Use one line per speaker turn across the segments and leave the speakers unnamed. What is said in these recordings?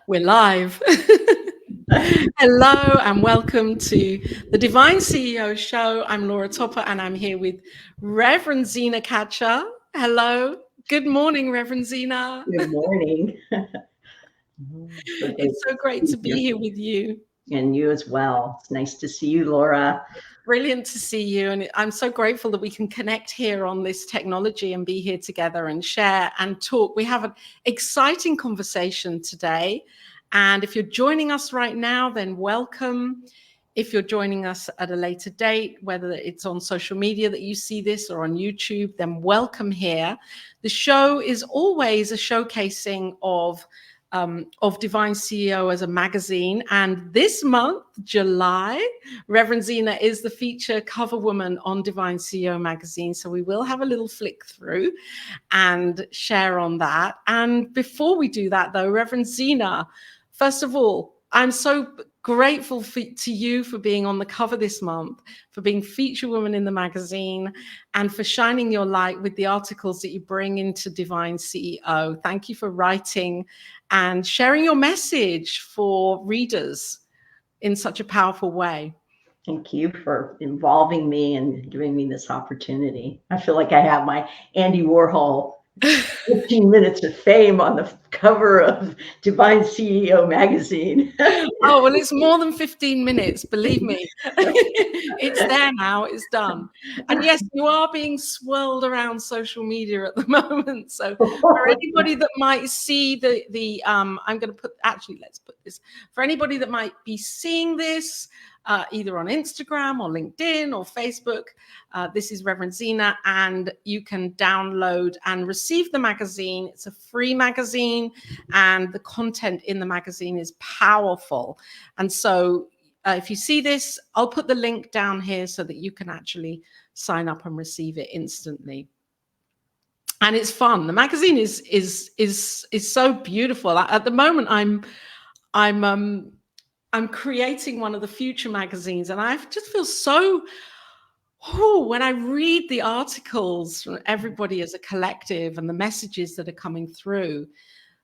We're live. Hello and welcome to the Divine CEO Show. I'm Laura Topper and I'm here with Reverend Zina Kacha. Hello. Good morning, Reverend Zina.
Good morning.
It's so great to be here with you.
And you as well. It's nice to see you, Laura.
Brilliant to see you. And I'm so grateful that we can connect here on this technology and be here together and share and talk. We have an exciting conversation today. And if you're joining us right now, then welcome. If you're joining us at a later date, whether it's on social media that you see this or on YouTube, then welcome here. The show is always a showcasing of Divine CEO as a magazine. And this month, July, Reverend Zina is the feature cover woman on Divine CEO magazine. So we will have a little flick through and share on that. And before we do that, though, Reverend Zina, first of all, I'm so grateful to you for being on the cover this month, for being feature woman in the magazine, and for shining your light with the articles that you bring into Divine CEO. Thank you for writing and sharing your message for readers in such a powerful way.
Thank you for involving me and giving me this opportunity. I feel like I have my Andy Warhol 15 minutes of fame on the cover of Divine CEO magazine.
Oh, well, it's more than 15 minutes, believe me. It's there now, it's done. And yes, you are being swirled around social media at the moment. So for anybody that might see I'm going to put, actually, let's put this, for anybody that might be seeing this, either on Instagram or LinkedIn or Facebook. This is Reverend Zina, and you can download and receive the magazine. It's a free magazine, and the content in the magazine is powerful. And so if you see this, I'll put the link down here so that you can actually sign up and receive it instantly. And it's fun. The magazine is so beautiful. At the moment, I'm creating one of the future magazines, and I just feel so, when I read the articles from everybody as a collective and the messages that are coming through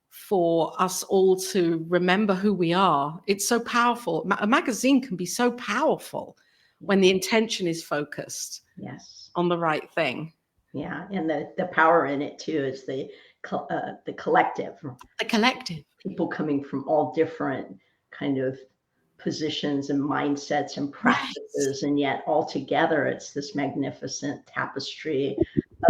for us all to remember who we are, it's so powerful. A magazine can be so powerful when the intention is focused on the right thing.
Yeah, and the power in it too is the collective.
The collective.
People coming from all different kind of positions and mindsets and practices, and yet all together it's this magnificent tapestry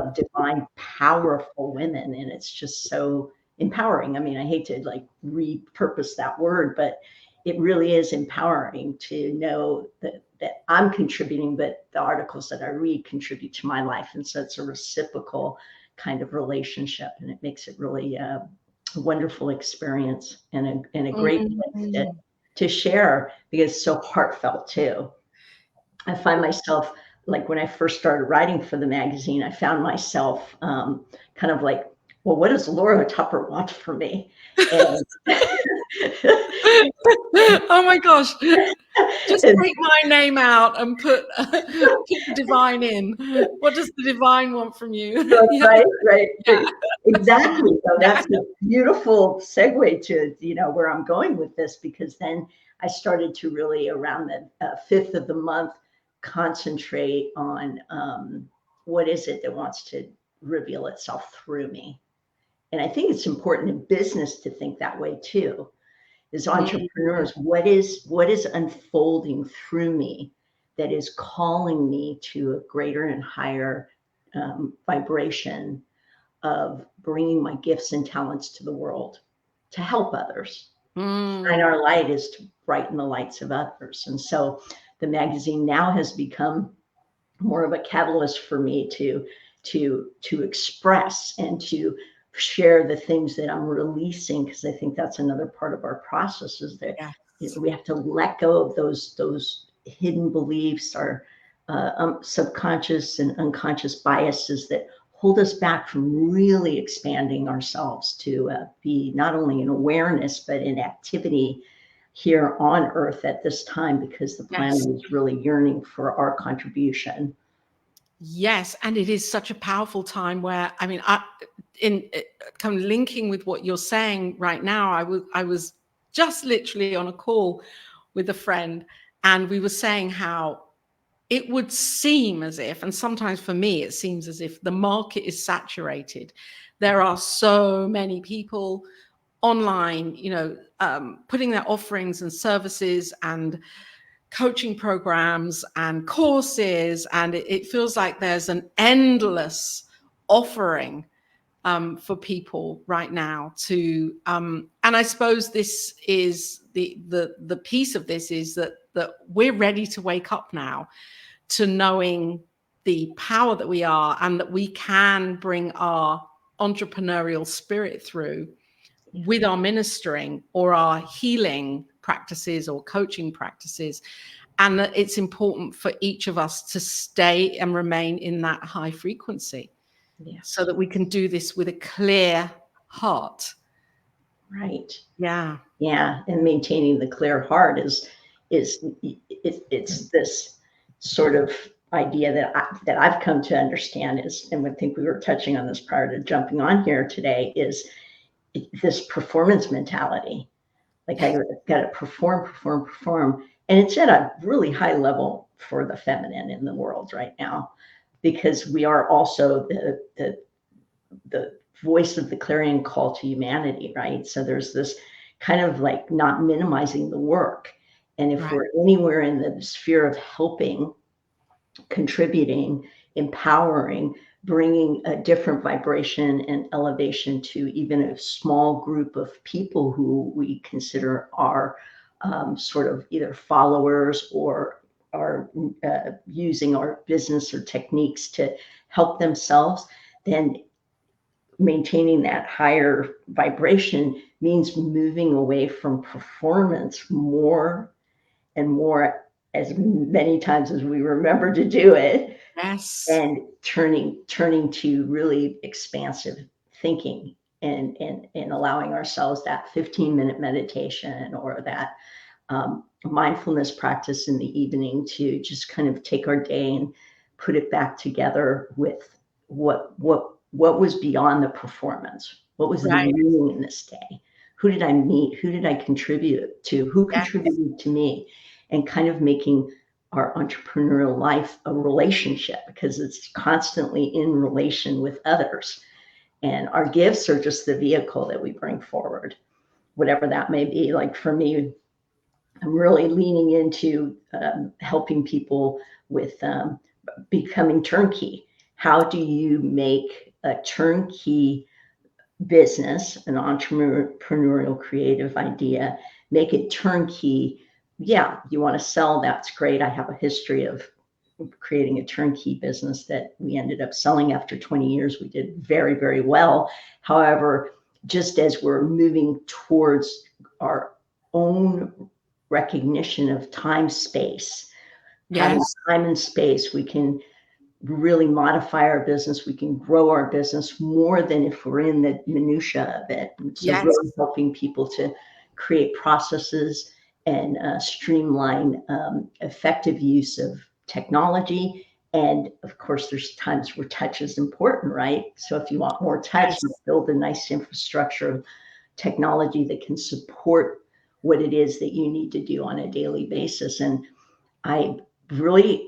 of divine, powerful women, and it's just so empowering. I mean, I hate to like repurpose that word, but it really is empowering to know that I'm contributing, but the articles that I read contribute to my life, and so it's a reciprocal kind of relationship, and it makes it really a wonderful experience and a great place to share, because it's so heartfelt too. I find myself, like when I first started writing for the magazine, I found myself kind of like, well, what does Laura Tupper want from me? And
oh my gosh. Just take my name out and put divine in. What does the divine want from you?
Right. Yeah. Exactly. So that's a beautiful segue to, where I'm going with this, because then I started to really around the 5th of the month concentrate on what is it that wants to reveal itself through me. And I think it's important in business to think that way too. As entrepreneurs, what is unfolding through me that is calling me to a greater and higher vibration of bringing my gifts and talents to the world to help others. And our light is to brighten the lights of others. And so the magazine now has become more of a catalyst for me to express and to share the things that I'm releasing, because I think that's another part of our process, is that we have to let go of those hidden beliefs, our subconscious and unconscious biases that hold us back from really expanding ourselves to be not only in awareness, but in activity here on Earth at this time, because the planet is really yearning for our contribution.
Yes, and it is such a powerful time where, I mean, in kind of linking with what you're saying right now, I was just literally on a call with a friend, and we were saying how it would seem as if, and sometimes for me it seems as if the market is saturated. There are so many people online, putting their offerings and services and coaching programs and courses, and it feels like there's an endless offering for people right now to and I suppose this is the piece of this is that we're ready to wake up now to knowing the power that we are, and that we can bring our entrepreneurial spirit through with our ministering or our healing practices or coaching practices. And that it's important for each of us to stay and remain in that high frequency.
Yes.
So that we can do this with a clear heart.
Right.
Yeah.
Yeah. And maintaining the clear heart is it's this sort of idea that I've come to understand is, and I think we were touching on this prior to jumping on here today, is this performance mentality. Like, I got to perform. And it's at a really high level for the feminine in the world right now, because we are also the voice of the clarion call to humanity, right? So there's this kind of like not minimizing the work. And if we're anywhere in the sphere of helping, contributing, empowering, bringing a different vibration and elevation to even a small group of people who we consider are sort of either followers or are using our business or techniques to help themselves, then maintaining that higher vibration means moving away from performance more and more, as many times as we remember to do it.
Yes.
And turning to really expansive thinking, and allowing ourselves that 15-minute meditation or that mindfulness practice in the evening to just kind of take our day and put it back together with what was beyond the performance. What was the meaning in this day? Who did I meet? Who did I contribute to? Who contributed to me? And kind of making our entrepreneurial life a relationship, because it's constantly in relation with others. And our gifts are just the vehicle that we bring forward, whatever that may be. Like for me, I'm really leaning into helping people with becoming turnkey. How do you make a turnkey business, an entrepreneurial creative idea, make it turnkey? Yeah, you want to sell, that's great. I have a history of creating a turnkey business that we ended up selling after 20 years. We did very, very well. However, just as we're moving towards our own recognition of time, space, having time and space, we can really modify our business. We can grow our business more than if we're in the minutia of it. And so really helping people to create processes and streamline effective use of technology. And of course, there's times where touch is important, right? So if you want more touch, you build a nice infrastructure of technology that can support what it is that you need to do on a daily basis. And I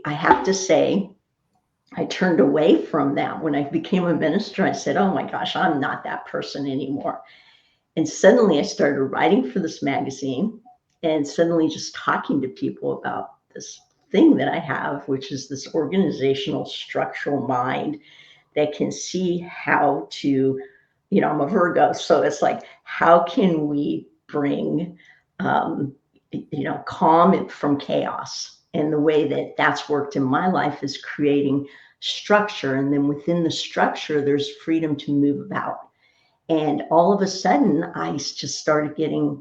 have to say, I turned away from that when I became a minister. I said, oh my gosh, I'm not that person anymore. And suddenly I started writing for this magazine, and suddenly just talking to people about this thing that I have, which is this organizational structural mind that can see how to, I'm a Virgo. So it's like, how can we bring, calm from chaos? And the way that that's worked in my life is creating structure. And then within the structure, there's freedom to move about. And all of a sudden, I just started getting,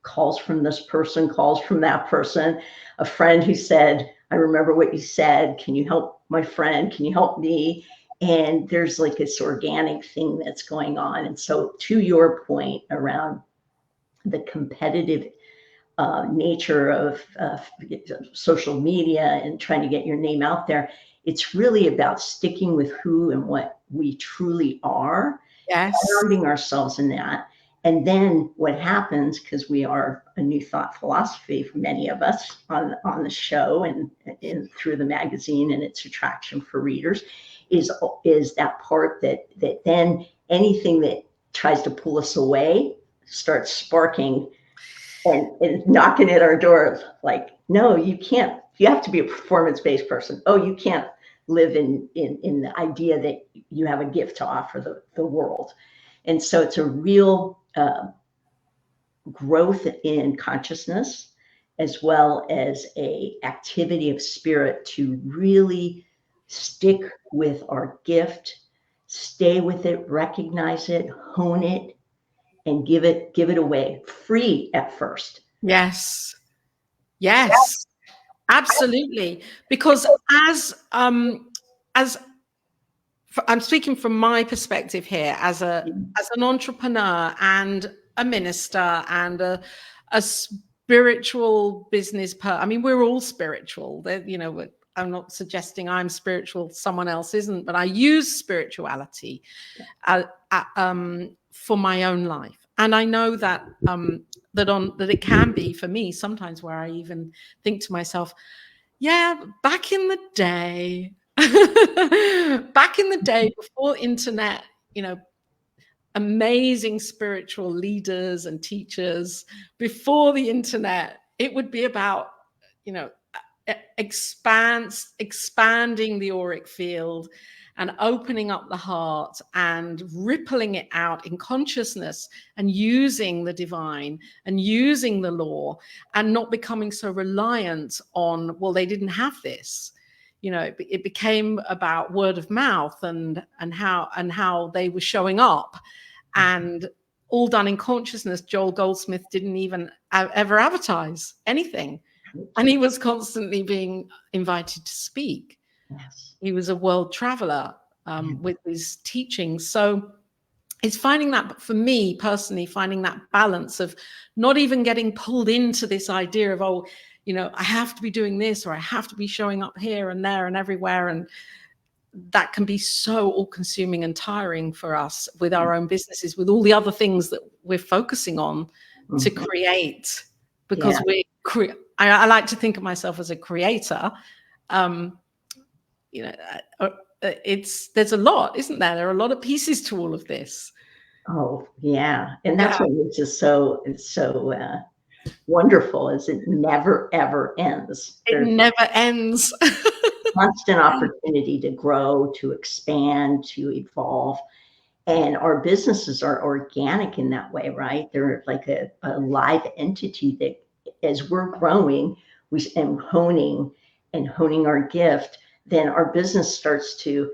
calls from this person, calls from that person, a friend who said, I remember what you said. Can you help my friend? Can you help me? And there's like this organic thing that's going on. And so to your point around the competitive nature of social media and trying to get your name out there, it's really about sticking with who and what we truly are,
Yes.
grounding ourselves in that. And then what happens, because we are a New Thought philosophy for many of us on the show and through the magazine and its attraction for readers, is that part that then anything that tries to pull us away starts sparking and knocking at our door like, no, you can't. You have to be a performance-based person. Oh, you can't live in the idea that you have a gift to offer the world. And so it's a real growth in consciousness, as well as a activity of spirit to really stick with our gift, stay with it, recognize it, hone it, and give it away free at first.
Yes. Yes. Absolutely. Because as I'm speaking from my perspective here as an entrepreneur and a minister and a spiritual business I mean, we're all spiritual. I'm not suggesting I'm spiritual, someone else isn't, but I use spirituality for my own life. And I know that that it can be for me sometimes where I even think to myself, yeah, back in the day, before internet, amazing spiritual leaders and teachers, before the internet, it would be about, expanding the auric field and opening up the heart and rippling it out in consciousness and using the divine and using the law and not becoming so reliant on, well, they didn't have this. It became about word of mouth and how they were showing up, and all done in consciousness. Joel Goldsmith didn't even ever advertise anything. And he was constantly being invited to speak.
Yes.
He was a world traveler with his teachings. So it's finding that, for me personally, finding that balance of not even getting pulled into this idea of, I have to be doing this, or I have to be showing up here and there and everywhere. And that can be so all-consuming and tiring for us with our own businesses, with all the other things that we're focusing on to create, because I like to think of myself as a creator. There's a lot, isn't there? There are a lot of pieces to all of this.
Oh, yeah. And that's what makes it so wonderful, is it never, ever ends.
It never ends.
Constant opportunity to grow, to expand, to evolve. And our businesses are organic in that way, right? They're like a live entity that, as we're growing and honing our gift, then our business starts to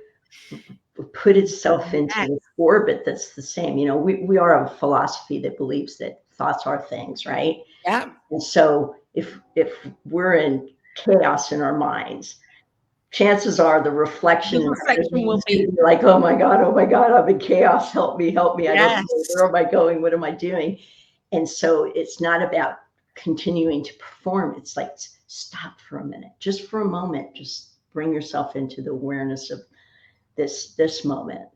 put itself into an orbit that's the same. We are a philosophy that believes that thoughts are things, right?
Yeah.
And so if we're in chaos in our minds, chances are the reflection
will be
like, oh my God, I'm in chaos. Help me. I don't know, where am I going? What am I doing? And so it's not about continuing to perform. It's like, stop for a minute, just for a moment, just bring yourself into the awareness of this moment.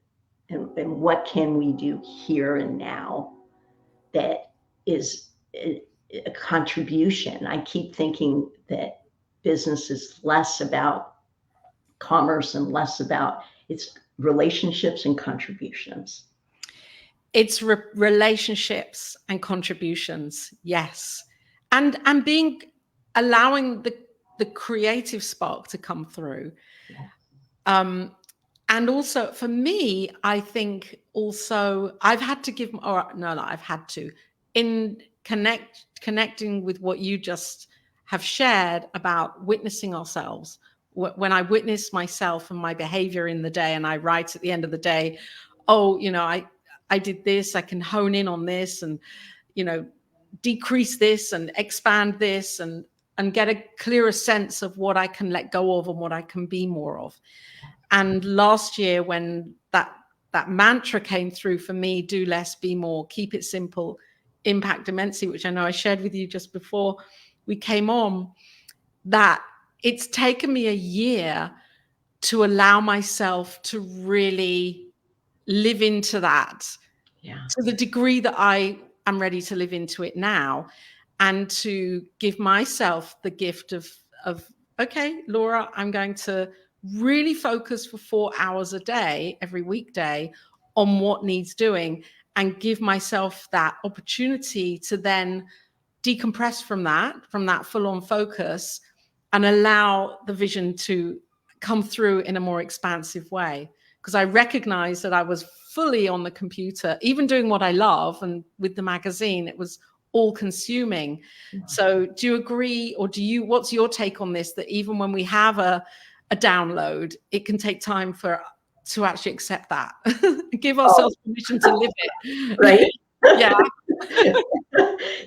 And what can we do here and now that is a contribution? I keep thinking that business is less about commerce and less about its relationships and contributions.
It's relationships and contributions, yes, and allowing the creative spark to come through. And also for me, I think also I've had to give, I've had to, in connecting with what you just have shared about witnessing ourselves. When I witness myself and my behavior in the day, and I write at the end of the day, I did this, I can hone in on this and, decrease this and expand this and get a clearer sense of what I can let go of and what I can be more of. And last year, when that mantra came through for me, do less, be more, keep it simple, impact immensely, which I know I shared with you just before we came on, that it's taken me a year to allow myself to really live into that to the degree that I am ready to live into it now, and to give myself the gift of okay, Laura, I'm going to really focus for 4 hours a day, every weekday, on what needs doing, and give myself that opportunity to then decompress from that full-on focus, and allow the vision to come through in a more expansive way. Because I recognized that I was fully on the computer, even doing what I love, and with the magazine, it was all consuming. So do you agree, or what's your take on this, that even when we have a download, it can take time to actually accept that, give ourselves permission to live it?
Right.
Yeah.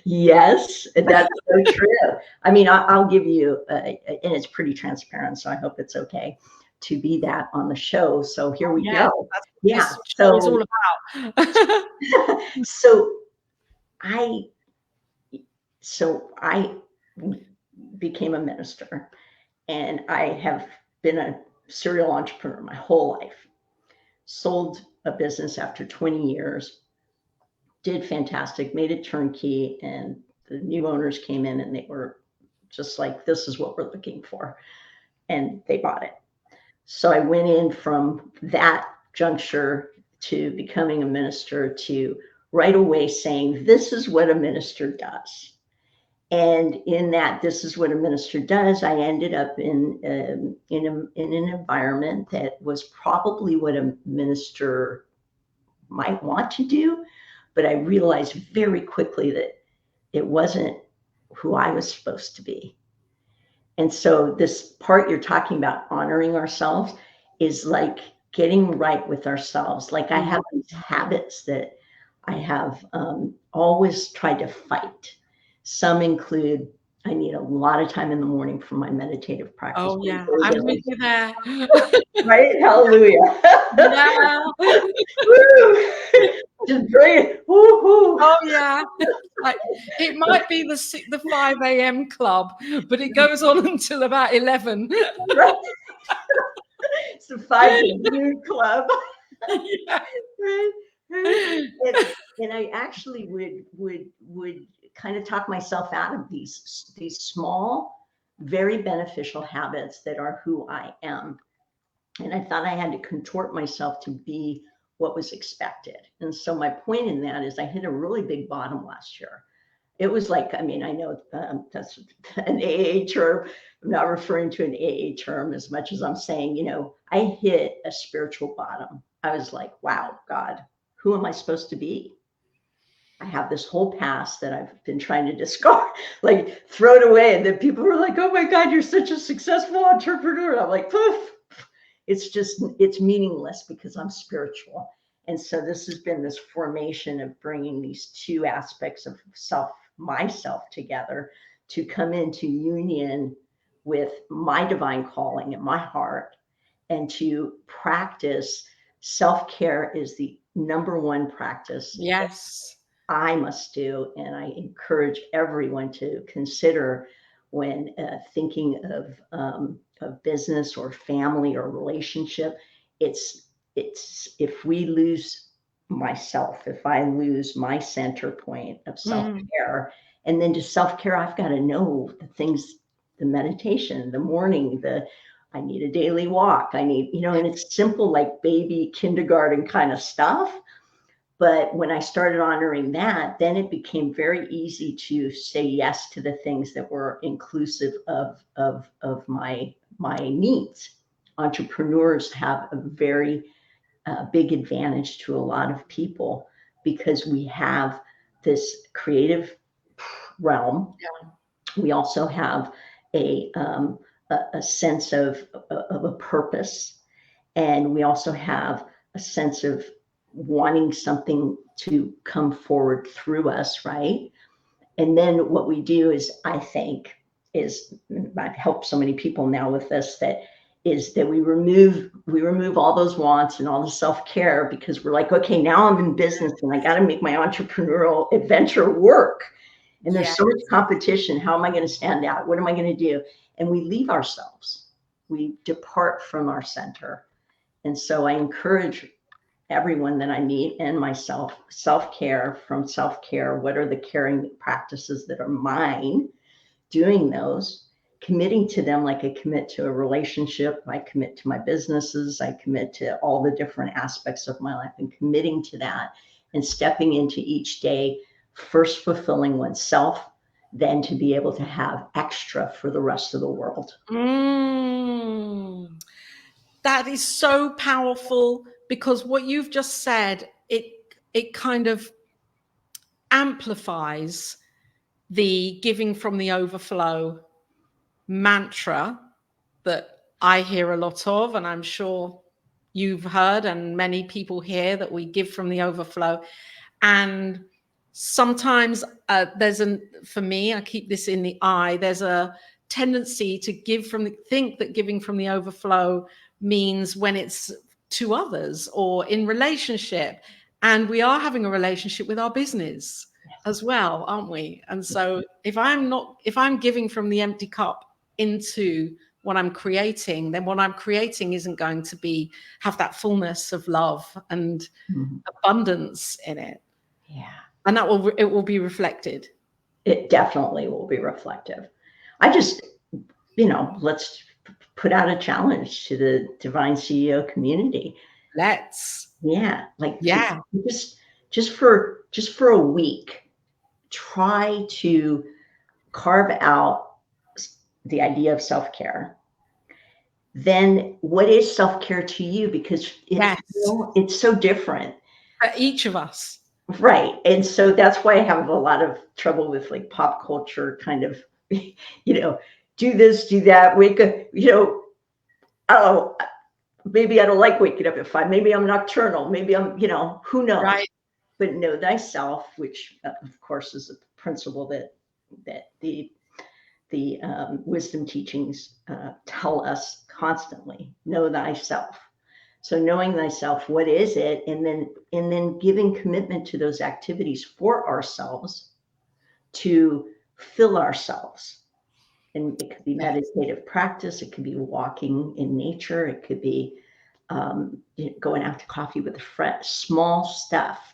Yes, that's so true. I mean, I'll give you, and it's pretty transparent, so I hope it's okay to be that on the show. So here we
Yes,
go.
that's what
Yeah.
this show is all about.
So I became a minister, and I have been a serial entrepreneur my whole life. Sold a business after 20 years, did fantastic, made it turnkey, and the new owners came in and they were just like, this is what we're looking for. And they bought it. So I went in from that juncture to becoming a minister, to right away saying, this is what a minister does. And in that, this is what a minister does, I ended up in an environment that was probably what a minister might want to do. But I realized very quickly that it wasn't who I was supposed to be. And so this part you're talking about, honoring ourselves, is like getting right with ourselves. Like I have these habits that I have always tried to fight. Some include, I need a lot of time in the morning for my meditative practice.
Oh yeah, I'm with you there.
Right? Hallelujah.
Yeah.
Woo! Just bring it. Woo-hoo.
Oh yeah. Like, it might be the 5 a.m. club, but it goes on until about 11.
Right? It's the 5 noon club.
Yeah.
Right? And I actually would kind of talk myself out of these small, very beneficial habits that are who I am. And I thought I had to contort myself to be what was expected. And so my point in that is I hit a really big bottom last year. It was like, I mean, I know that's an AA term. I'm not referring to an AA term as much as I'm saying, you know, I hit a spiritual bottom. I was like, wow, God, who am I supposed to be? I have this whole past that I've been trying to discard, like throw it away. And then people were like, oh my God, you're such a successful entrepreneur. And I'm like, poof. It's meaningless because I'm spiritual. And so this has been this formation of bringing these two aspects of myself together to come into union with my divine calling in my heart, and to practice self-care is the number one practice.
Yes.
I must do. And I encourage everyone to consider when thinking of business or family or relationship. It's if we lose myself, if I lose my center point of self-care, and then to self-care, I've got to know the things, the meditation, the morning, I need a daily walk. I need, you know, and it's simple, like baby kindergarten kind of stuff. But when I started honoring that, then it became very easy to say yes to the things that were inclusive of my needs. Entrepreneurs have a very big advantage to a lot of people because we have this creative realm.
Yeah.
We also have a sense of a purpose, and we also have a sense of wanting something to come forward through us, right? And then what we do is, I think, is I've helped so many people now with this, that we remove all those wants and all the self-care, because we're like, okay, now I'm in business and I got to make my entrepreneurial adventure work. And there's so much competition. How am I going to stand out? What am I going to do? And we leave ourselves. we depart from our center. And so I encourage everyone that I meet and myself, self-care. From self-care, what are the caring practices that are mine? Doing those, committing to them like I commit to a relationship, I commit to my businesses, I commit to all the different aspects of my life, and committing to that and stepping into each day, first fulfilling oneself, then to be able to have extra for the rest of the world.
That is so powerful, because what you've just said, it kind of amplifies the giving from the overflow mantra that I hear a lot of, and I'm sure you've heard, and many people hear, that we give from the overflow. And sometimes for me, I keep this in the eye, there's a tendency to think that giving from the overflow means when it's to others or in relationship. And we are having a relationship with our business as well, aren't we? And so if I'm giving from the empty cup into what I'm creating, then what I'm creating isn't going to have that fullness of love and abundance in it.
Yeah.
And it will be reflected.
It definitely will be reflective. I just, let's put out a challenge to the Divine CEO community. Just for a week, try to carve out the idea of self-care. Then what is self-care to you? Because it's so different
for each of us.
Right. And so that's why I have a lot of trouble with like pop culture kind of, do this, do that, wake up, I don't know, maybe I don't like waking up at 5. Maybe I'm nocturnal. Maybe I'm, who knows?
Right.
But know thyself, which of course is a principle that the wisdom teachings tell us constantly. Know thyself. So knowing thyself, what is it? And then giving commitment to those activities for ourselves to fill ourselves. And it could be meditative practice. It could be walking in nature. It could be going out to coffee with a friend, small stuff.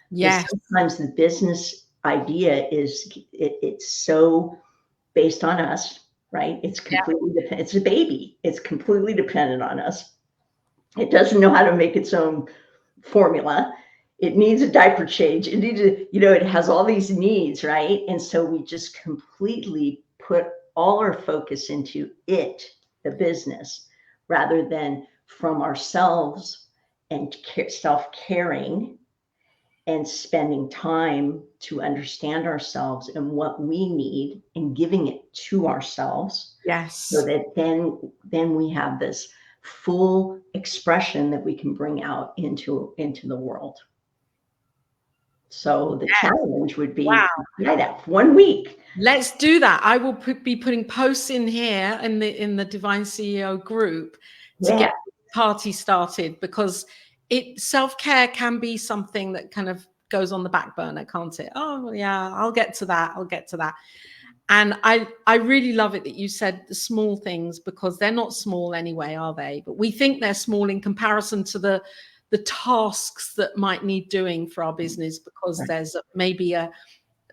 Yes.
Sometimes the business idea it's so based on us, right? It's completely dependent. It's a baby. It's completely dependent on us. It doesn't know how to make its own formula. It needs a diaper change. It needs it has all these needs, right? And so we just completely put all our focus into the business, rather than from ourselves and self-caring and spending time to understand ourselves and what we need and giving it to ourselves.
Yes.
So that then we have this full expression that we can bring out into the world. So the challenge would be try that 1 week.
Let's do that. I will be putting posts in here in the Divine CEO group to get the party started, because self-care can be something that kind of goes on the back burner, can't it? Oh yeah, I'll get to that. And I really love it that you said the small things, because they're not small anyway, are they? But we think they're small in comparison to the tasks that might need doing for our business, because there's maybe a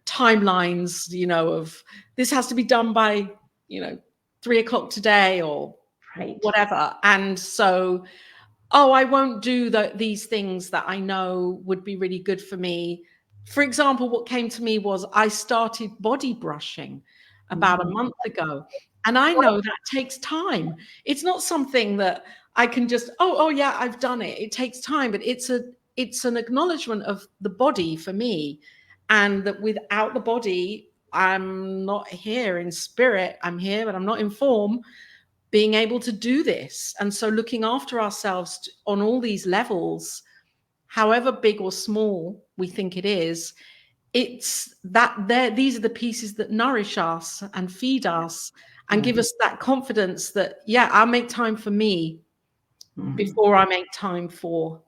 timelines, of this has to be done by, 3 o'clock today or whatever. And so, I won't do these things that I know would be really good for me. For example, what came to me was I started body brushing about a month ago. And I know that takes time. It's not something that I can just, yeah, I've done it. It takes time, but it's an acknowledgement of the body for me. And that without the body, I'm not here in spirit. I'm here, but I'm not in form, being able to do this. And so looking after ourselves on all these levels, however big or small we think it is, it's these are the pieces that nourish us and feed us and give us that confidence that, I'll make time for me before I make time for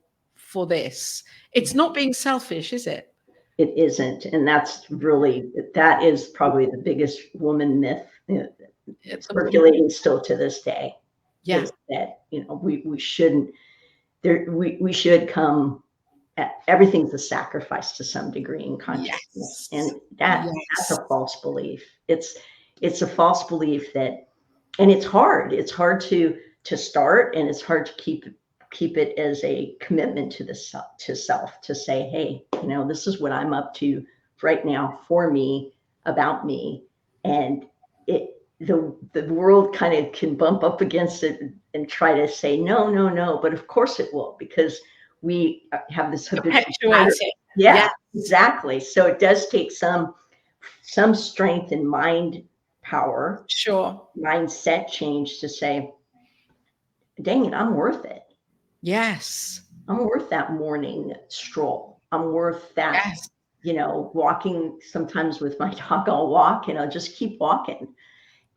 this. It's not being selfish, is it?
It isn't. And that is probably the biggest woman myth circulating still to this day.
Yeah.
is that, we shouldn't, we should come, everything's a sacrifice to some degree in consciousness.
Yes.
And that's
Yes.
a false belief. It's a false belief that, and it's hard. It's hard to start, and it's hard to keep it as a commitment to self, to say, hey, this is what I'm up to right now, for me, about me. And the world kind of can bump up against it and try to say, no, no, no. But of course it will, because we have this habitual pattern.
Perpetuate it.
Yeah,
Yes.
exactly. So it does take some strength in mind power,
Sure.
mindset change, to say, dang it, I'm worth it.
Yes.
I'm worth that morning stroll. I'm worth that,
Yes.
walking. Sometimes with my dog, I'll walk and I'll just keep walking.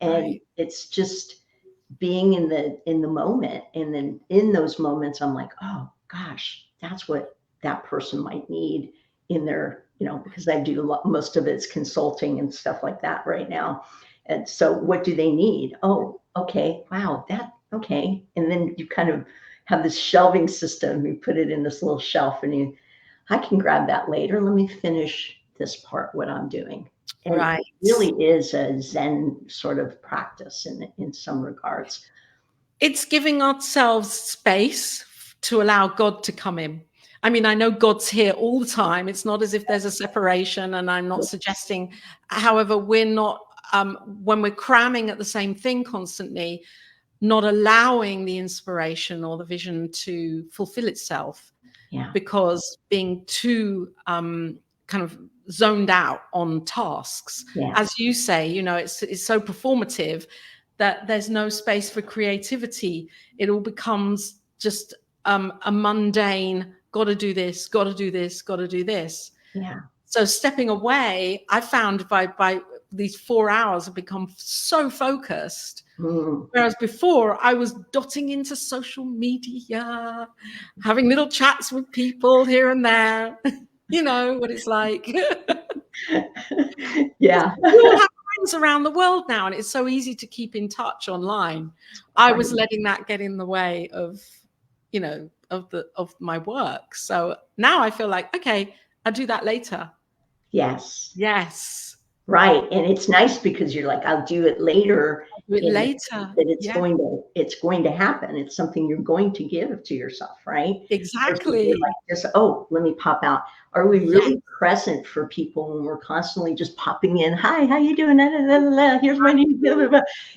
And
Right.
it's just being in the moment. And then in those moments, I'm like, oh gosh, that's what that person might need in their, because I do most of it's consulting and stuff like that right now. And so what do they need? Oh, okay. Wow. Okay. And then you kind of have this shelving system. You put it in this little shelf, and I can grab that later. Let me finish this part, what I'm doing. And
Right.
it really is a Zen sort of practice in some regards.
It's giving ourselves space to allow God to come in. I mean, I know God's here all the time. It's not as if there's a separation, and I'm not suggesting. However, we're not, when we're cramming at the same thing constantly, not allowing the inspiration or the vision to fulfill itself.
Yeah.
Because being too kind of zoned out on tasks,
Yeah.
as you say, it's so performative that there's no space for creativity. It all becomes just a mundane, got to do this, got to do this, got to do this.
Yeah.
So stepping away, I found by these 4 hours have become so focused. Whereas before I was dotting into social media, having little chats with people here and there. You know what it's like.
Yeah.
We all have friends around the world now, and it's so easy to keep in touch online. I was letting that get in the way of, of my work. So now I feel like, okay, I'll do that later.
Yes.
Yes.
Right. And it's nice because you're like, I'll do it later.
I'll do it later.
That it's going to happen. It's something you're going to give to yourself, right?
Exactly.
Like just, oh, let me pop out. Are we really present for people when we're constantly just popping in? Hi, how you doing? Here's my name.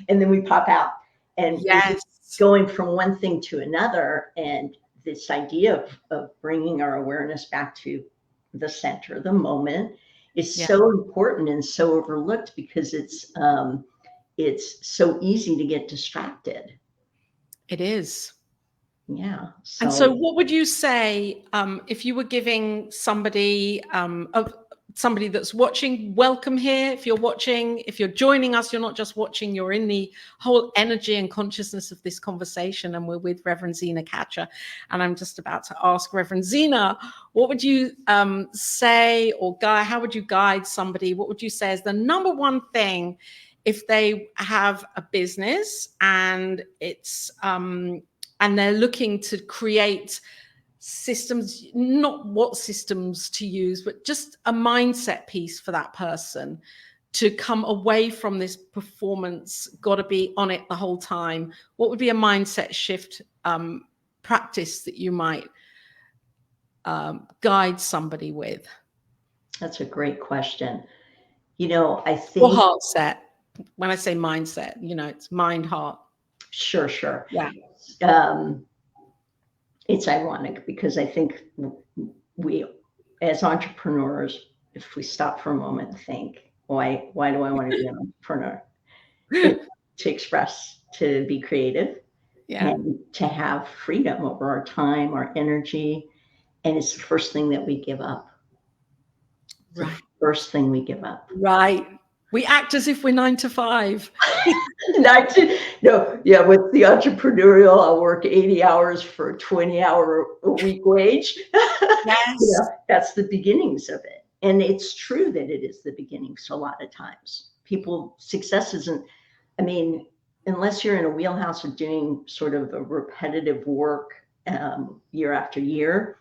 And then we pop out, and we're going from one thing to another. And this idea of bringing our awareness back to the center, the moment, is so important and so overlooked, because it's so easy to get distracted.
It is.
Yeah.
And so what would you say if you were giving somebody somebody that's watching, welcome here. If you're watching, if you're joining us, you're not just watching, you're in the whole energy and consciousness of this conversation. And we're with Reverend Zina Kacha. And I'm just about to ask Reverend Zina, what would you say, or Gaia, how would you guide somebody? What would you say is the number one thing if they have a business and it's and they're looking to create systems, not what systems to use, but just a mindset piece for that person to come away from this performance, got to be on it the whole time? What would be a mindset shift practice that you might guide somebody with?
That's a great question. I think.
Or heart set. When I say mindset, it's mind, heart.
Sure.
Yeah.
It's ironic because I think we, as entrepreneurs, if we stop for a moment and think, why do I want to be an entrepreneur? To express, to be creative, and to have freedom over our time, our energy. And it's the first thing that we give up. Right. The first thing we give up.
Right. We act as if we're 9 to 5.
With the entrepreneurial, I'll work 80 hours for a 20-hour a week wage.
Yes.
That's the beginnings of it. And it's true that it is the beginnings a lot of times. Success isn't, unless you're in a wheelhouse of doing sort of a repetitive work year after year,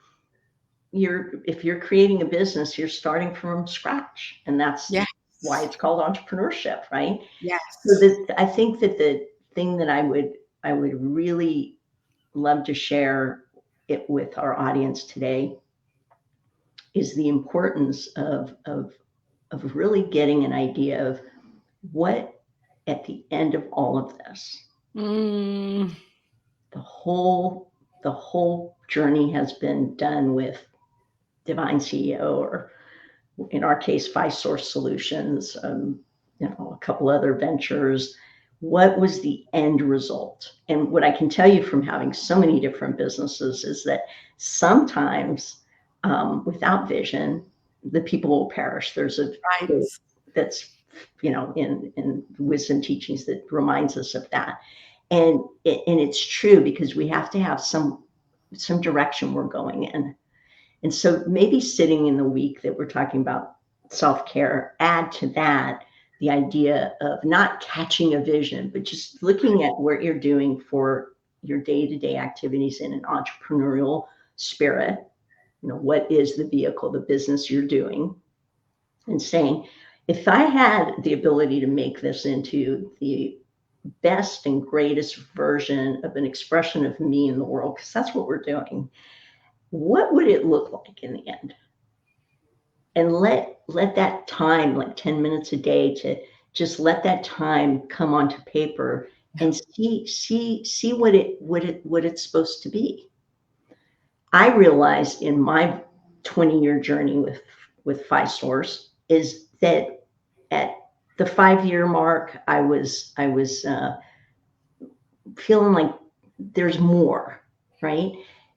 if you're creating a business, you're starting from scratch, and that's
Yes.
why it's called entrepreneurship, right?
Yes.
So I think that the thing that I would really love to share it with our audience today is the importance of really getting an idea of what at the end of all of this,
Mm.
the whole journey has been done with Divine CEO, or in our case, Source Solutions, a couple other ventures. What was the end result? And what I can tell you from having so many different businesses is that sometimes without vision, the people will perish. There's a
Right.
quote that's in wisdom teachings that reminds us of that, and it's true, because we have to have some direction we're going in. And so maybe sitting in the week that we're talking about self-care, add to that the idea of not catching a vision, but just looking at what you're doing for your day-to-day activities in an entrepreneurial spirit. What is the vehicle, the business you're doing? And saying, if I had the ability to make this into the best and greatest version of an expression of me in the world, because that's what we're doing, what would it look like in the end? And let that time, like 10 minutes a day, to just let that time come onto paper and see what it's supposed to be. I realized in my 20-year journey with Source is that at the 5-year mark, I was feeling like there's more, right?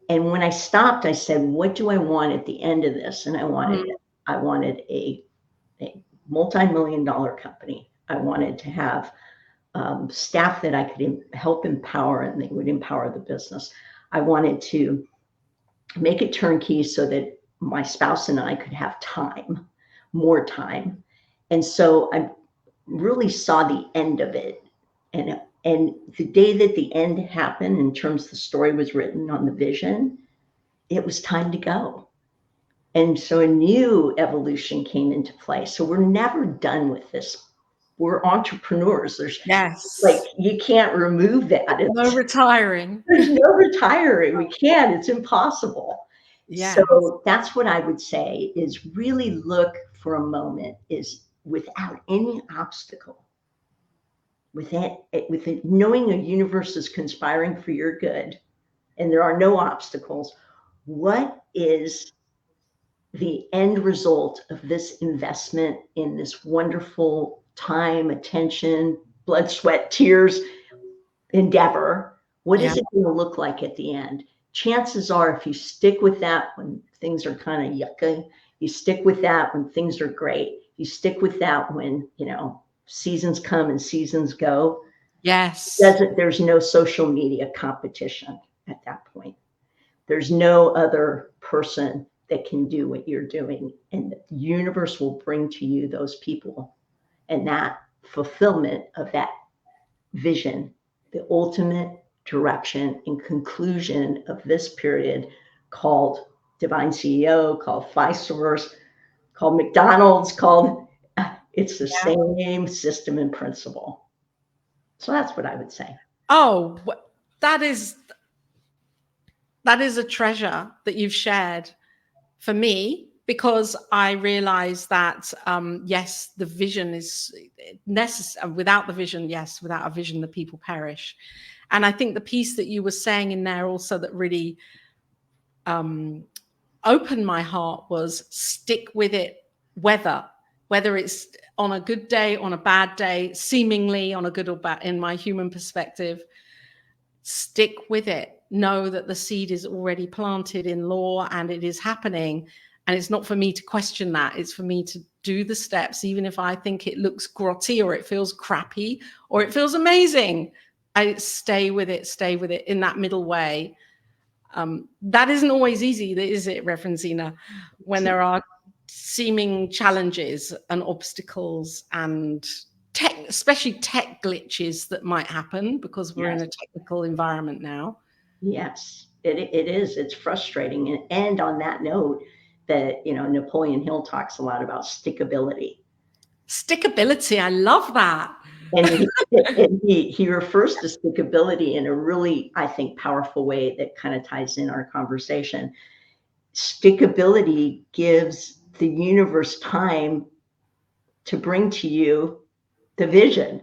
And when I stopped, I said, what do I want at the end of this? And I wanted a multi-million-dollar company. I wanted to have staff that I could help empower, and they would empower the business. I wanted to make it turnkey so that my spouse and I could have time, more time. And so I really saw the end of it. And the day that the end happened, in terms the story was written on the vision, it was time to go. And so a new evolution came into play. So we're never done with this. We're entrepreneurs. There's like, you can't remove that.
No retiring.
There's no retiring. We can't. It's impossible.
Yeah.
So that's what I would say, is really look for a moment, is without any obstacle, with it, knowing a universe is conspiring for your good and there are no obstacles. What is the end result of this investment in this wonderful time, attention, blood, sweat, tears endeavor? What is it going to look like at the end? Chances are, if you stick with that when things are kind of yucky, you stick with that when things are great, you stick with that when, seasons come and seasons go.
Yes.
There's no social media competition at that point. There's no other person that can do what you're doing, and the universe will bring to you those people, and that fulfillment of that vision, the ultimate direction and conclusion of this period, called Divine CEO, called Source, called McDonald's, called, it's the same system and principle. So that's what I would say.
Oh, that is a treasure that you've shared for me, because I realize that, yes, the vision is necessary. Without the vision, without a vision, the people perish. And I think the piece that you were saying in there also that really opened my heart was, stick with it, whether it's on a good day, on a bad day, seemingly on a good or bad, in my human perspective, stick with it. Know that the seed is already planted in law and it is happening. And it's not for me to question that. It's for me to do the steps, even if I think it looks grotty or it feels crappy or it feels amazing. I stay with it in that middle way. That isn't always easy, is it, Reverend Zina? When there are seeming challenges and obstacles and especially tech glitches that might happen because we're in a technical environment now.
Yes, it is. It's frustrating. And on that note, that, Napoleon Hill talks a lot about stickability.
Stickability, I love that.
And he refers to stickability in a really, I think, powerful way that kind of ties in our conversation. Stickability gives the universe time to bring to you the vision.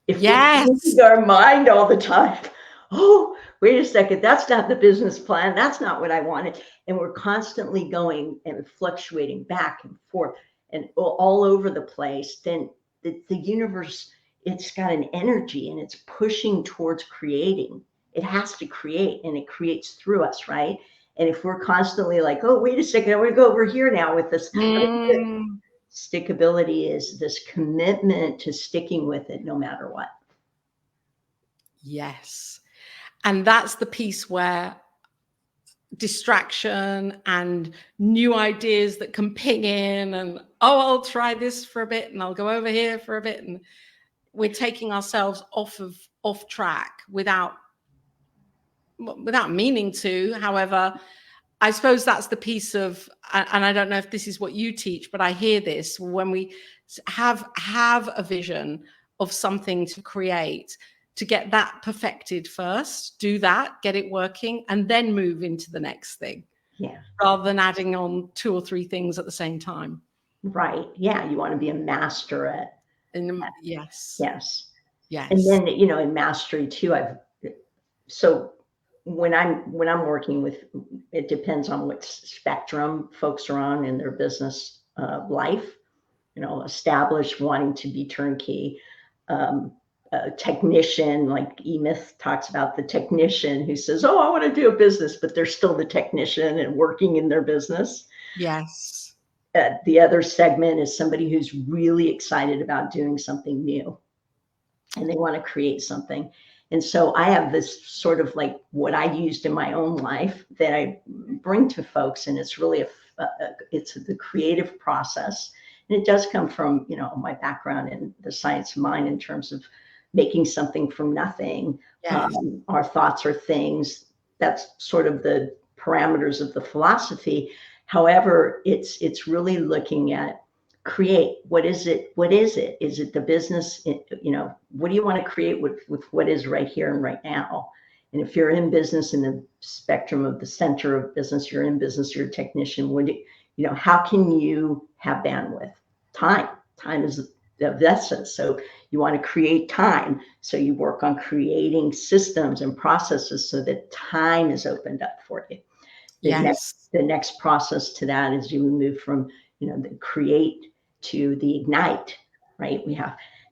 If we're using our mind all the time, oh, wait a second, that's not the business plan. That's not what I wanted. And we're constantly going and fluctuating back and forth and all over the place. Then the universe, it's got an energy and it's pushing towards creating. It has to create, and it creates through us, right? And if we're constantly like, oh, wait a second, I want to go over here now with this. Stickability is this commitment to sticking with it no matter what.
Yes. And that's the piece where distraction and new ideas that can ping in and, oh, I'll try this for a bit and I'll go over here for a bit. And we're taking ourselves off track without meaning to. However, I suppose that's the piece of, and I don't know if this is what you teach, but I hear this when we have a vision of something to create, to get that perfected first, do that, get it working, and then move into the next thing.
Yeah.
Rather than adding on 2 or 3 things at the same time.
Right. Yeah. You want to be a master at.
Yes.
Yes.
Yes.
And then, in mastery too, so when I'm working with, it depends on what spectrum folks are on in their business life, established, wanting to be turnkey, a technician, like E-Myth talks about the technician who says, oh, I want to do a business, but they're still the technician and working in their business.
Yes.
The other segment is somebody who's really excited about doing something new and they want to create something. And so I have this sort of like what I used in my own life that I bring to folks. And it's really it's the creative process. And it does come from, my background in the science of mind in terms of making something from nothing.
Yes.
Our thoughts are things. That's sort of the parameters of the philosophy. However, it's really looking at create. What is it? Is it the business? What do you want to create with what is right here and right now? And if you're in business, in the spectrum of the center of business, you're in business, you're a technician. How can you have bandwidth? Time is of essence. So you want to create time. So you work on creating systems and processes so that time is opened up for you. The next process to that is you move from, the create to the ignite, right?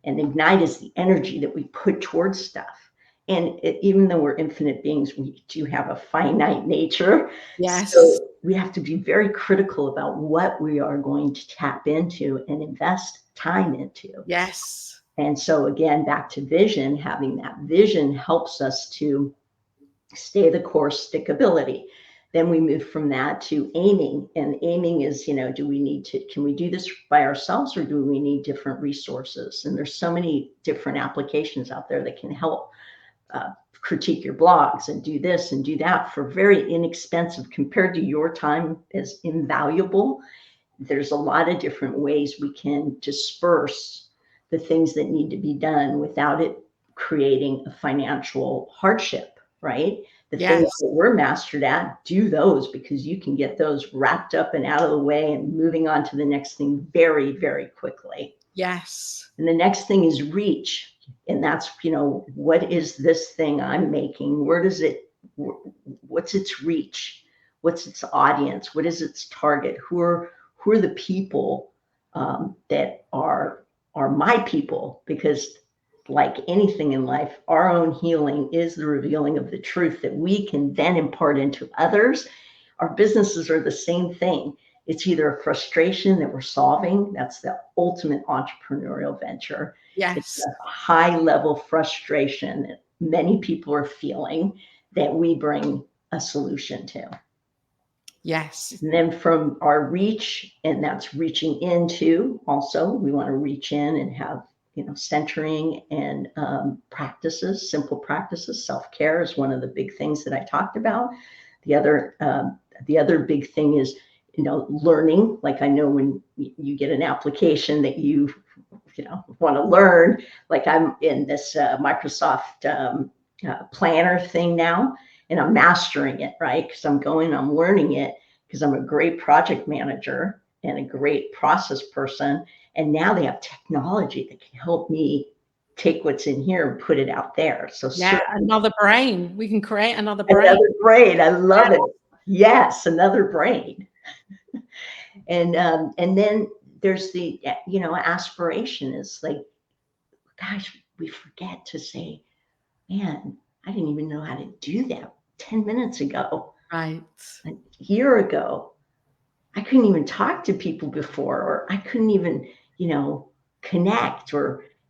And ignite is the energy that we put towards stuff. And even though we're infinite beings, we do have a finite nature.
Yes.
So we have to be very critical about what we are going to tap into and invest time into.
Yes.
And so again, back to vision, having that vision helps us to stay the course, stickability. Then we move from that to aiming. And aiming is, can we do this by ourselves or do we need different resources? And there's so many different applications out there that can help critique your blogs and do this and do that for very inexpensive compared to your time as invaluable. There's a lot of different ways we can disperse the things that need to be done without it creating a financial hardship, right? The things that we're mastered at, do those because you can get those wrapped up and out of the way and moving on to the next thing very, very quickly.
Yes.
And the next thing is reach. And that's, what is this thing I'm making? What's its reach? What's its audience? What is its target? Who are the people that are my people? Because like anything in life, our own healing is the revealing of the truth that we can then impart into others. Our businesses are the same thing. It's either a frustration that we're solving. That's the ultimate entrepreneurial venture.
Yes.
It's a high level frustration that many people are feeling that we bring a solution to.
Yes.
And then from our reach, and that's reaching into also, we want to reach in and have, centering and practices, simple practices. Self-care is one of the big things that I talked about. The other big thing is, learning. Like, I know when you get an application that you want to learn, like I'm in this Microsoft planner thing now, and I'm mastering it, right? Because I'm learning it because I'm a great project manager and a great process person. And now they have technology that can help me take what's in here and put it out there. So
yeah, another brain. We can create another brain.
Another brain. I love it. Yes, another brain. And then there's the aspiration is like, gosh, we forget to say, man, I didn't even know how to do that 10 minutes ago.
Right.
A year ago, I couldn't even talk to people before, or I couldn't even, connect,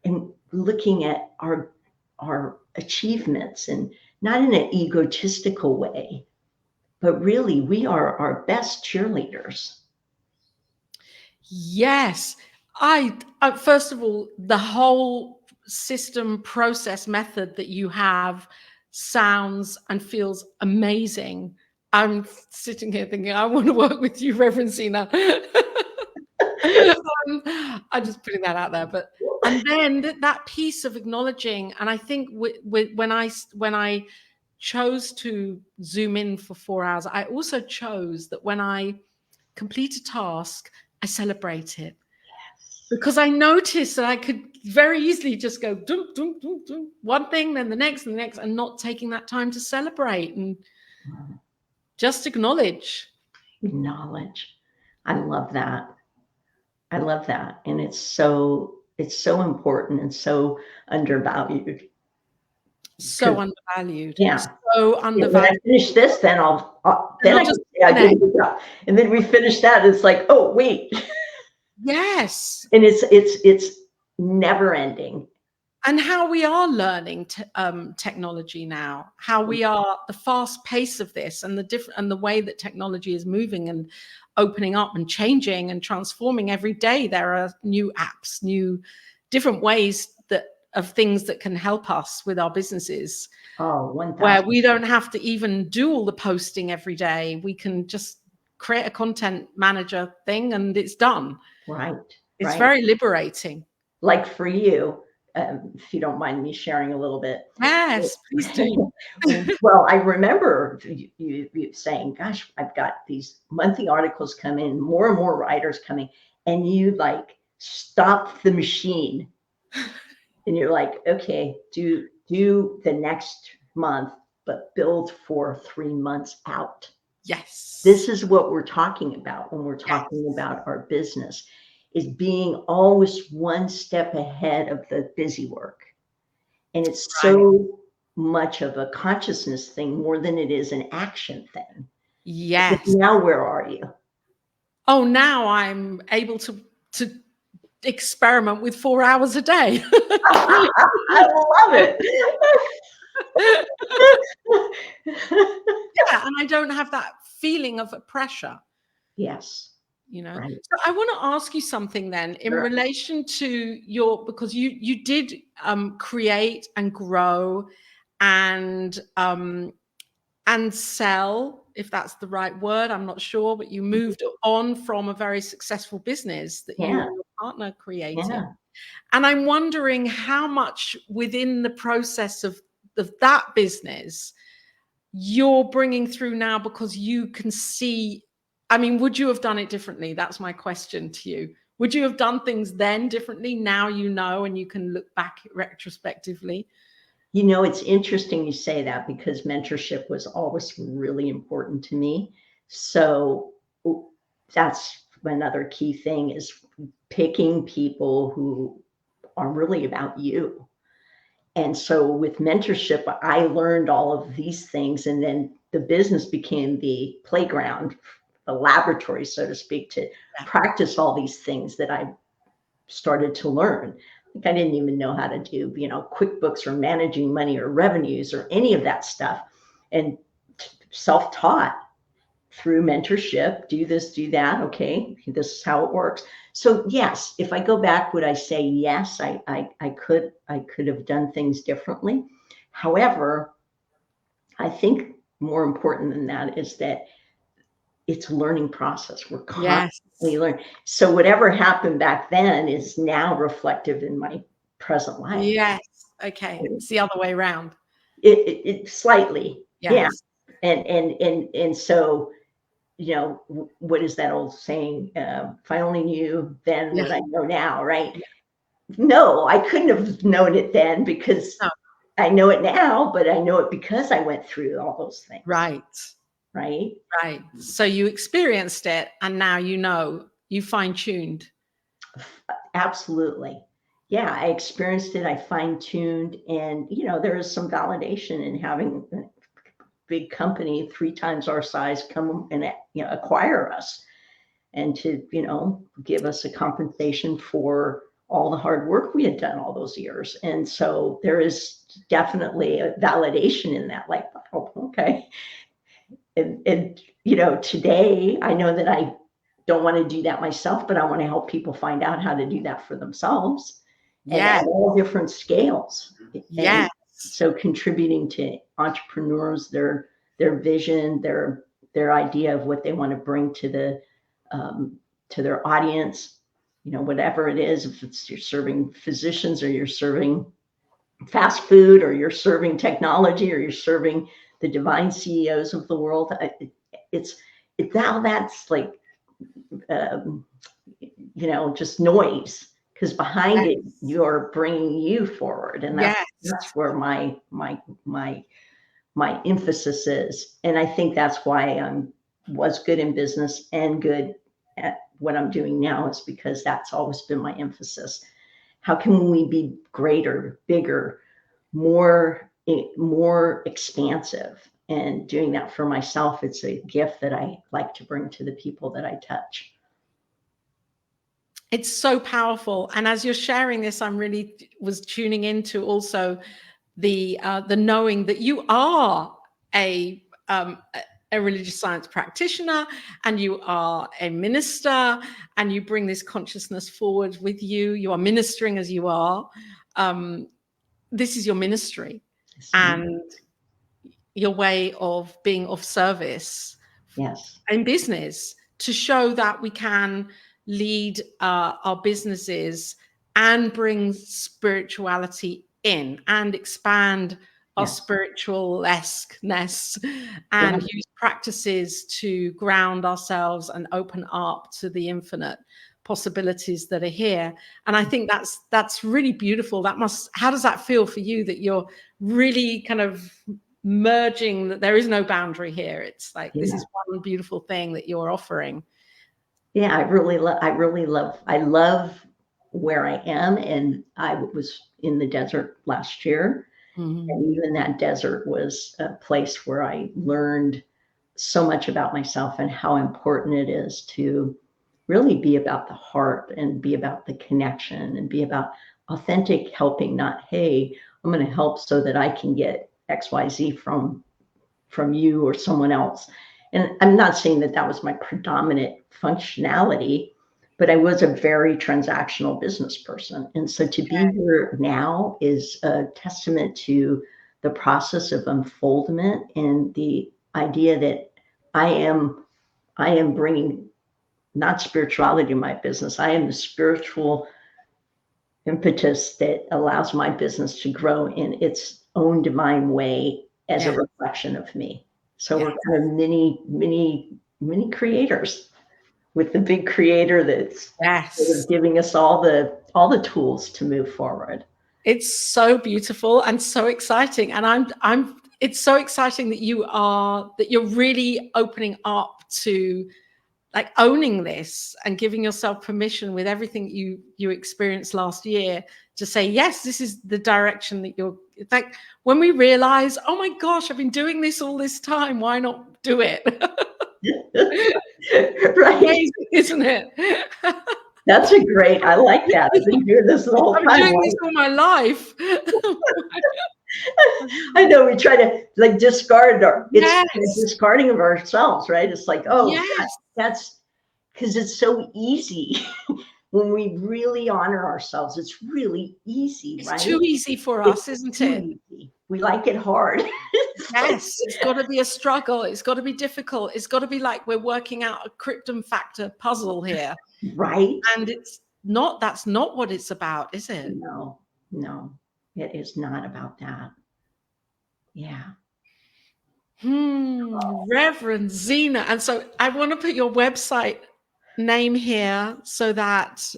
and looking at our achievements, and not in an egotistical way, but really we are our best cheerleaders.
Yes. I first of all, the whole system, process, method that you have sounds and feels amazing. I'm sitting here thinking, I want to work with you, Reverend Zina. I'm just putting that out there. But and then that piece of acknowledging, and I think when I chose to zoom in for 4 hours, I also chose that when I complete a task, I celebrate it. Because I noticed that I could very easily just go dum, dum, dum, dum, one thing, then the next, and not taking that time to celebrate and just acknowledge.
Acknowledge. I love that. I love that. And it's so important and so undervalued.
So undervalued.
Yeah.
So undervalued.
When I finish this, then I did a good job. And then we finish that. It's like, oh, wait.
Yes.
And it's never ending.
And how we are learning technology now, how we are, the fast pace of this, and the way that technology is moving and opening up and changing and transforming every day. There are new apps, new different ways of things that can help us with our businesses.
Oh, 1,000%.
Where we don't have to even do all the posting every day. We can just create a content manager thing and it's done.
Right.
It's very liberating.
Like for you, if you don't mind me sharing a little bit.
Yes, please do.
Well, I remember you saying, gosh, I've got these monthly articles coming, more and more writers coming, and you like stop the machine. And you're like, okay, do the next month, but build for 3 months out.
Yes.
This is what we're talking about when we're talking about our business, is being always one step ahead of the busy work. And it's so much of a consciousness thing more than it is an action thing.
Yes.
Because now where are you?
Oh, now I'm able to experiment with 4 hours a day.
I love it.
Yeah, and I don't have that feeling of pressure.
Yes.
Right. So I want to ask you something then in relation to because you did create and grow and sell, if that's the right word, I'm not sure, but you moved on from a very successful business that you and your partner created. Yeah. And I'm wondering how much within the process of that business you're bringing through now, because you can see, I mean, would you have done it differently? That's my question to you. Would you have done things then differently? Now you know, and you can look back retrospectively.
It's interesting you say that, because mentorship was always really important to me. So that's another key thing, is picking people who are really about you. And so with mentorship, I learned all of these things, and then the business became the playground, the laboratory, so to speak, to practice all these things that I started to learn. Like, I didn't even know how to do, QuickBooks or managing money or revenues or any of that stuff. And self-taught through mentorship, do this, do that. Okay, this is how it works. So yes, if I go back, would I say yes? I could have done things differently. However, I think more important than that is that it's a learning process. We're
Yes.
constantly learning. So whatever happened back then is now reflective in my present life.
Yes. Okay. It's the other way around.
It slightly, yeah.
Yes.
And so, you know, what is that old saying? If I only knew then
Yeah.
what I know now, right? No, I couldn't have known it then because
No.
I know it now, but I know it because I went through all those things.
Right.
Right.
Right. So you experienced it and now you know, you fine-tuned.
Absolutely. Yeah, I experienced it. I fine-tuned, and you know, there is some validation in having a big company 3 times our size come and, you know, acquire us, and to, you know, give us a compensation for all the hard work we had done all those years. And so there is definitely a validation in that, like, oh, okay. And you know, today I know that I don't want to do that myself, but I want to help people find out how to do that for themselves, and
Yes.
at all different scales. And
Yes.
so contributing to entrepreneurs, their vision, their idea of what they want to bring to their audience, you know, whatever it is, if it's you're serving physicians or you're serving fast food or you're serving technology or you're serving the divine CEOs of the world. It's now that's like, um, you know, just noise, because behind it, you're bringing you forward. And that's
Yes.
where my emphasis is. And I think that's why I'm was good in business and good at what I'm doing now, is because that's always been my emphasis. How can we be greater, bigger, more expansive? And doing that for myself, it's a gift that I like to bring to the people that I touch.
It's so powerful. And as you're sharing this, I'm really was tuning into also the knowing that you are a religious science practitioner, and you are a minister, and you bring this consciousness forward with you. You are ministering as you are. This is your ministry and your way of being of service.
Yes.
In business, to show that we can lead our businesses and bring spirituality in and expand our spiritual-esqueness, and use practices to ground ourselves and open up to the infinite possibilities that are here. And I think that's really beautiful. How does that feel for you, that you're really kind of merging, that there is no boundary here? It's like, this is one beautiful thing that you're offering.
Yeah, I love where I am. And I was in the desert last year.
Mm-hmm.
And even that desert was a place where I learned so much about myself and how important it is to really be about the heart and be about the connection and be about authentic helping, not, hey, I'm going to help so that I can get XYZ from you or someone else. And I'm not saying that was my predominant functionality, but I was a very transactional business person. And so to be here now is a testament to the process of unfoldment and the idea that I am bringing not spirituality to my business. I am the spiritual impetus that allows my business to grow in its own divine way as a reflection of me. So we're kind of mini creators with the big creator that's giving us all the tools to move forward.
It's so beautiful and so exciting. And it's so exciting that you're really opening up to, like, owning this and giving yourself permission with everything you experienced last year to say, yes, this is the direction that it's like when we realize, oh my gosh, I've been doing this all this time, why not do it?
Right.
Amazing, isn't it?
That's a great, I like that. I've been doing this the whole time.
I've been doing this all my life.
I know, we try to like discard it's discarding of ourselves, right? It's like, oh, that's because it's so easy when we really honor ourselves, it's really easy, right?
It's too easy for us, isn't it?
Easy. We like it hard.
Yes, it's got to be a struggle. It's got to be difficult. It's got to be like we're working out a krypton factor puzzle here.
Right.
And it's not, that's not what it's about, is it?
No, it is not about that. Yeah.
Reverend Zina. And so I want to put your website name here so that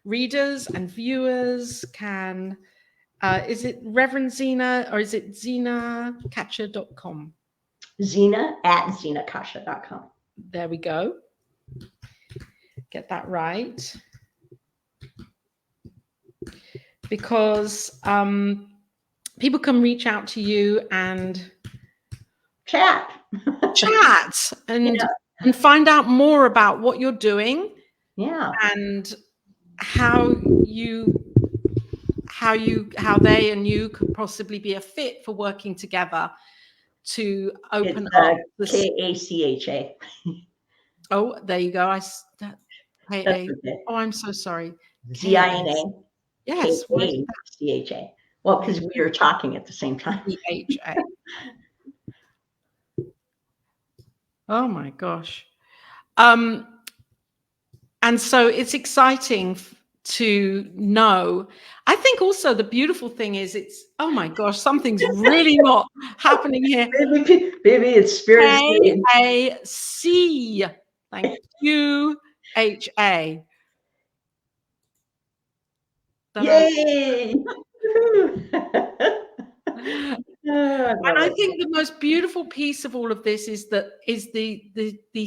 readers and viewers can, is it Reverend Zina or is it ZinaKacha.com?
Zina at ZinaKacha.com.
There we go. Get that right. Because people can reach out to you and
chat
and find out more about what you're doing.
Yeah.
And how they and you could possibly be a fit for working together to open up this.
Kacha.
Oh, there you go. Oh, I'm so sorry.
Zina.
Yes.
Kacha. Well, because we were talking at the same time.
Kacha. Oh my gosh. And so it's exciting to know. I think also the beautiful thing is oh my gosh, something's really not happening here.
Baby, it's spirit.
KAC. Thank you. HA.
Yay!
And I think the most beautiful piece of all of this is the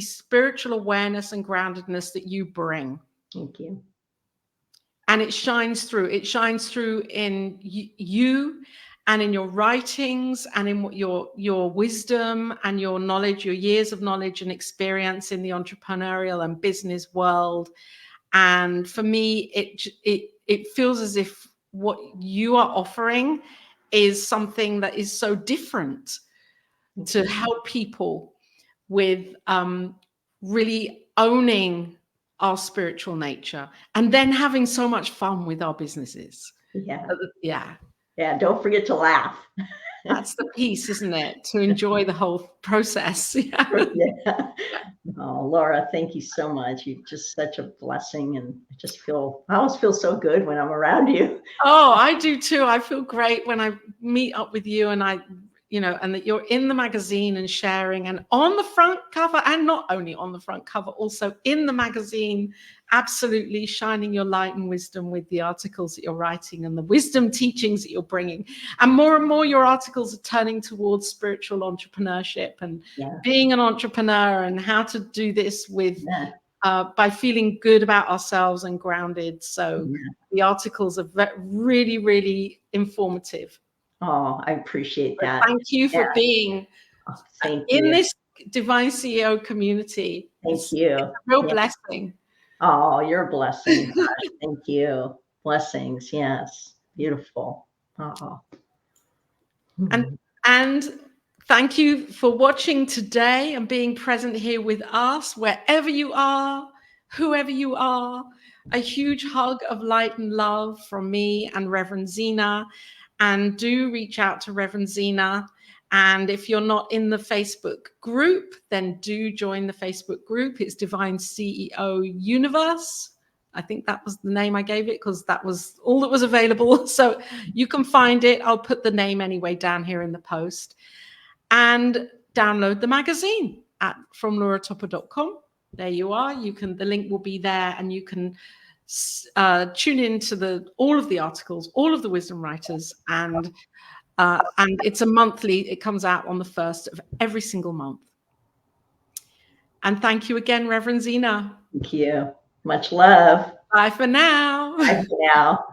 spiritual awareness and groundedness that you bring.
Thank you.
And it shines through. It shines through in you and in your writings and in your wisdom and your knowledge, your years of knowledge and experience in the entrepreneurial and business world. And for me, it feels as if what you are offering is something that is so different to help people with really owning our spiritual nature and then having so much fun with our businesses. Yeah.
Don't forget to laugh.
That's the piece, isn't it? To enjoy the whole process.
Yeah. Oh, Laura, thank you so much. You're just such a blessing, and I always feel so good when I'm around you.
Oh, I do too. I feel great when I meet up with you and and that you're in the magazine and sharing and on the front cover, and not only on the front cover, also in the magazine, absolutely shining your light and wisdom with the articles that you're writing and the wisdom teachings that you're bringing. And more your articles are turning towards spiritual entrepreneurship and being an entrepreneur and how to do this with by feeling good about ourselves and grounded. So the articles are really, really informative.
Oh, I appreciate that.
Thank you for being in this Divine CEO community.
Thank you.
It's a real blessing.
Oh, you're a blessing. Thank you. Blessings. Yes. Beautiful.
And thank you for watching today and being present here with us, wherever you are, whoever you are. A huge hug of light and love from me and Reverend Zina. And do reach out to Reverend Zina. And if you're not in the Facebook group, then do join the Facebook group. It's Divine CEO Universe. I think that was the name I gave it because that was all that was available. So you can find it. I'll put the name anyway down here in the post. And download the magazine from lauratopper.com. There you are. The link will be there, and you can tune into all of the articles, all of the wisdom writers, and it's a monthly. It comes out on the 1st of every single month. And thank you again, Reverend Zina.
Thank you. Much love.
Bye for now.
Bye for now.